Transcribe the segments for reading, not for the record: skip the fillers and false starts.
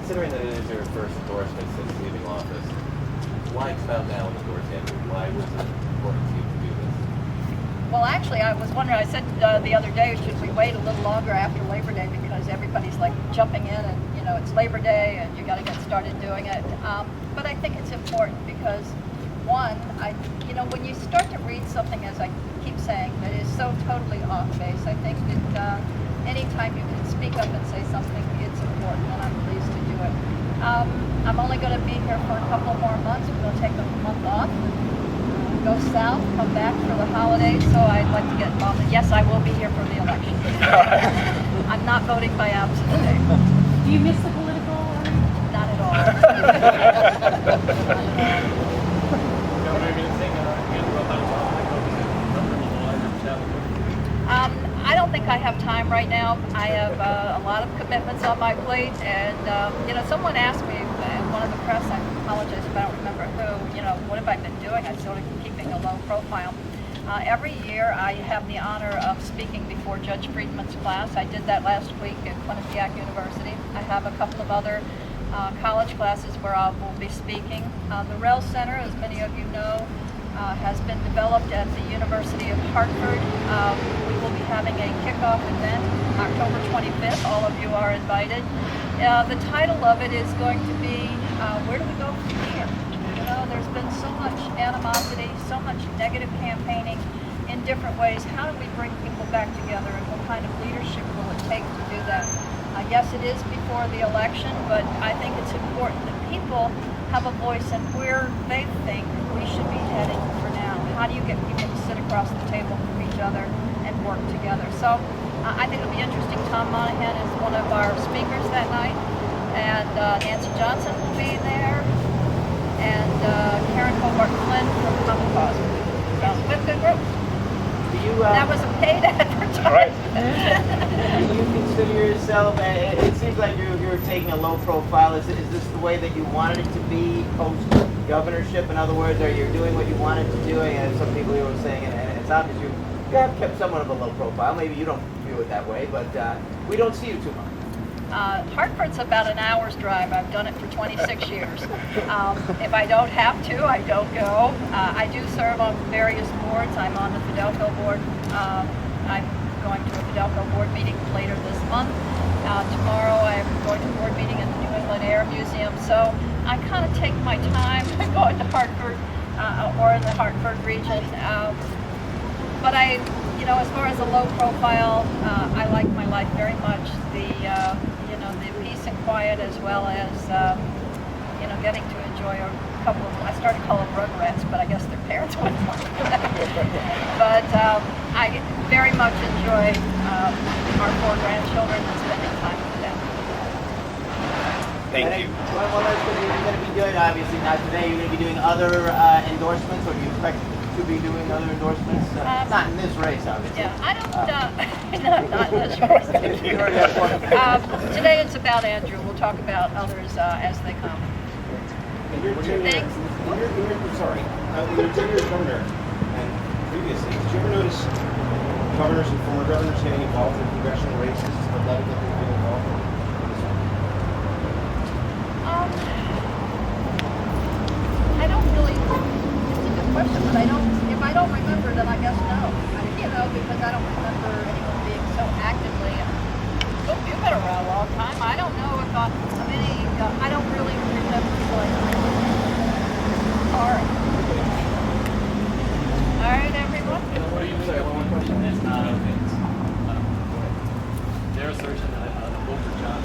Considering that it is your first endorsement since leaving office, why expound now on the endorse, Andrew? Why was it important to you to do this? Well, actually, I was wondering, I said the other day, should we wait a little longer after Labor Day, because everybody's like jumping in and, it's Labor Day and you got to get started doing it. But I think it's important because, one, when you start to read something, as I keep saying, that is so totally off base, I think that anytime you can speak up and say something, it's important, and I'm pleased to do it. I'm only going to be here for a couple more months. We're going to take a month off, go south, come back for the holidays, so I'd like to get involved. And yes, I will be here for the election. I'm not voting by absentee. Do you miss the political? Not at all. I don't think I have time right now. I have a lot of commitments on my plate, and someone asked me in one of the press, I apologize if I don't remember who, what have I been doing? I'm sort of keeping a low profile. Every year I have the honor of speaking before Judge Friedman's class. I did that last week at Quinnipiac University. I have a couple of other college classes where I will be speaking. The Rell Center, as many of you know, has been developed at the University of Hartford. We will be having a kickoff event October 25th. All of you are invited. The title of it is going to be, where do we go from here? There's been so much animosity, so much negative campaigning in different ways. How do we bring people back together, and what kind of leadership will it take to do that? Yes, it is before the election, but I think it's important that people have a voice in where they think we should be heading for now. How do you get people to sit across the table from each other and work together? So I think it'll be interesting. Tom Monahan is one of our speakers that night, and Nancy Johnson will be there, and Karen Hobart-Flynn from Common Cause. So we have a good group. That was a paid advertisement. Right. Do you consider yourself, it seems like you're taking a low profile. Is this the way that you wanted it to be post-governorship? In other words, are you doing what you wanted to do? And some people were saying, and it's obvious you have kept somewhat of a low profile. Maybe you don't view it that way, but we don't see you too much. Hartford's about an hour's drive. I've done it for 26 years. If I don't have to, I don't go. I do serve on various boards. I'm on the Fidelco board. I'm going to a Fidelco board meeting later this month. Tomorrow I'm going to a board meeting at the New England Air Museum. So I kind of take my time going to Hartford or in the Hartford region. But as far as a low profile, I like my life very much. The peace and quiet, as well as getting to enjoy a couple of, I started to call them rugrats, but I guess their parents wouldn't like that. But I very much enjoy our 4 grandchildren and spending time with them. Thank you. Well, that's what you're going to be doing. Obviously, not today. You're going to be doing other endorsements, or do you expect to be doing other endorsements? Not in this race, obviously. Yeah, I don't, not in this race. Today it's about Andrew. We'll talk about others as they come. In your tenure as governor, and previously, did you ever notice governors and former governors getting involved in congressional races, the level that they're getting involved in? I don't really, it's a good question, but if I don't remember, then I guess no. Because I don't remember anyone being so actively, you've been around a long time. I don't know if I don't really remember all right, everyone. What do you say? One more question. There's their assertion that the vote for John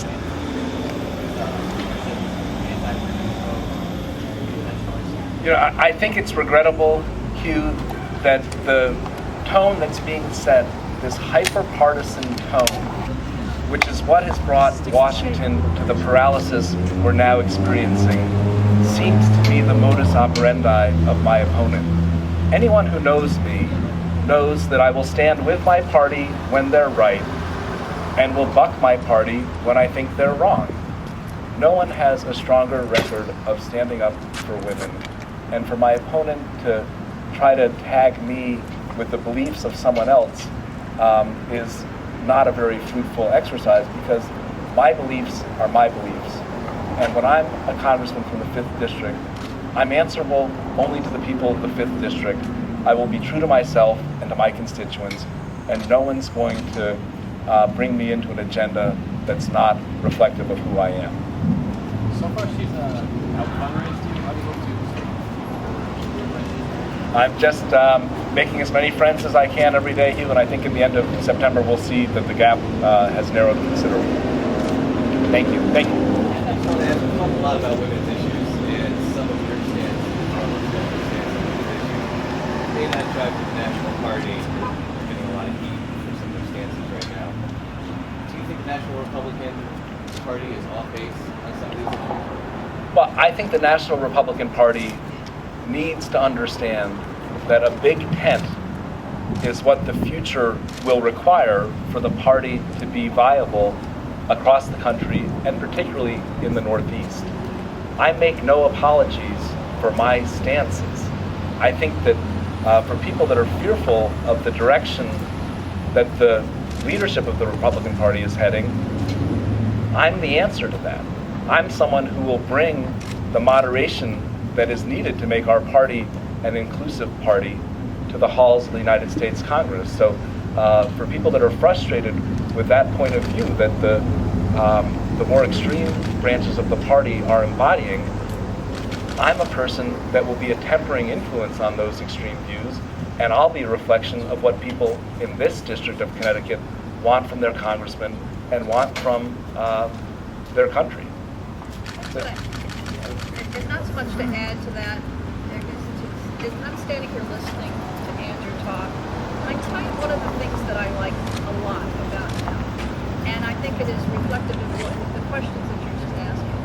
I think it's regrettable, Hugh, that the tone that's being set, this hyper-partisan tone, which is what has brought Washington to the paralysis we're now experiencing, seems to be the modus operandi of my opponent. Anyone who knows me knows that I will stand with my party when they're right and will buck my party when I think they're wrong. No one has a stronger record of standing up for women, and for my opponent to try to tag me with the beliefs of someone else is not a very fruitful exercise, because my beliefs are my beliefs, And when I'm a congressman from the 5th District, I'm answerable only to the people of the 5th District. I will be true to myself and to my constituents, and no one's going to bring me into an agenda that's not reflective of who I am. So far, she's out fundraising. How do you hope to? I'm just making as many friends as I can every day, Hugh, and I think in the end of September we'll see that the gap has narrowed considerably. Thank you. Thank you. I just want to ask, we've talked a lot about women's issues, and some of your stance, some of your stance on these issues may not drive the National Party. They're getting a lot of heat for some of their stances right now. Do you think the National Republican Party is off base on some of these issues? Well, I think the National Republican Party needs to understand that a big tent is what the future will require for the party to be viable across the country, and particularly in the Northeast. I make no apologies for my stances. I think that for people that are fearful of the direction that the leadership of the Republican Party is heading, I'm the answer to that. I'm someone who will bring the moderation that is needed to make our party an inclusive party to the halls of the United States Congress. So for people that are frustrated with that point of view that the more extreme branches of the party are embodying, I'm a person that will be a tempering influence on those extreme views, and I'll be a reflection of what people in this district of Connecticut want from their congressman and want from their country. There's not so much to add to that. I'm standing here listening to Andrew talk, and I tell you one of the things that I like a lot about him, and I think it is reflective of the questions that you're just asking.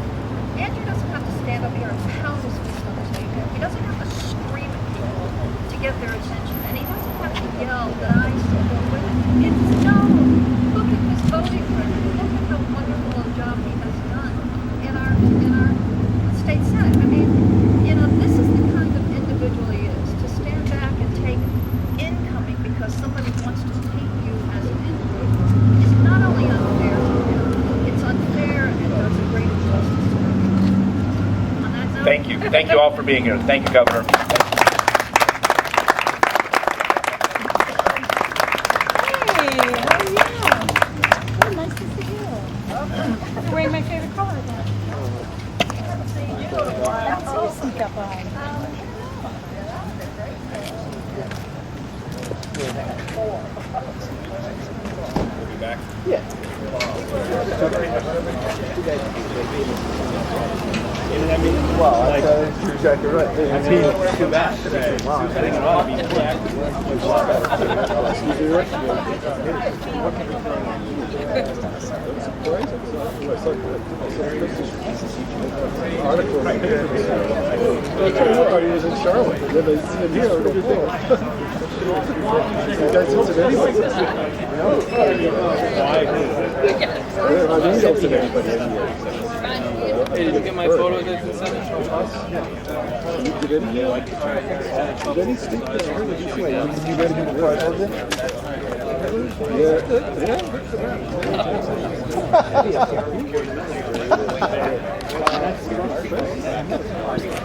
Andrew doesn't have to stand up here and pound his fist on the table. He doesn't have to scream at people to get their attention, and he doesn't have to yell that I support women. It's no. Look at his voting record. Look at how wonderful a job he has done in our state senate. I mean, this is the kind of individual he is. To stand back and take incoming because somebody wants to take you as an individual is not only unfair to him, it's unfair and does a great injustice to him. On that note, Thank you. Thank you all for being here. Thank you, Governor. Hey, how are you? Oh, nice to see you. You're wearing my favorite color again. That's awesome, Peppa. We'll be back. Well, you're exactly right. Too bad. Wow. I think it ought to be more Article in the paper. Everybody was in Charlotte, and then they see him here and go, "Oh." You guys don't see anybody. I mean, you don't see anybody anywhere. Hey, did you get my photo that's in sent? Did any speak to her? Did you see like, you read him before I told you?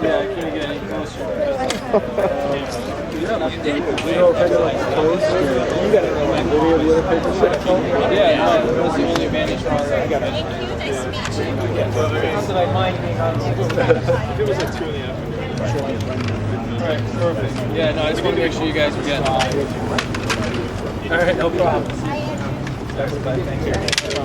Yeah, I can't get any closer. You know, kind of like close. You got it. Any of the other papers that Yeah, no, that's the only advantage part. I got it. Not that I mind being on Zoom. It was like 2 in the afternoon. Alright, perfect. Yeah, no, I just want to make sure you guys were getting. All right, no problem. Thank you.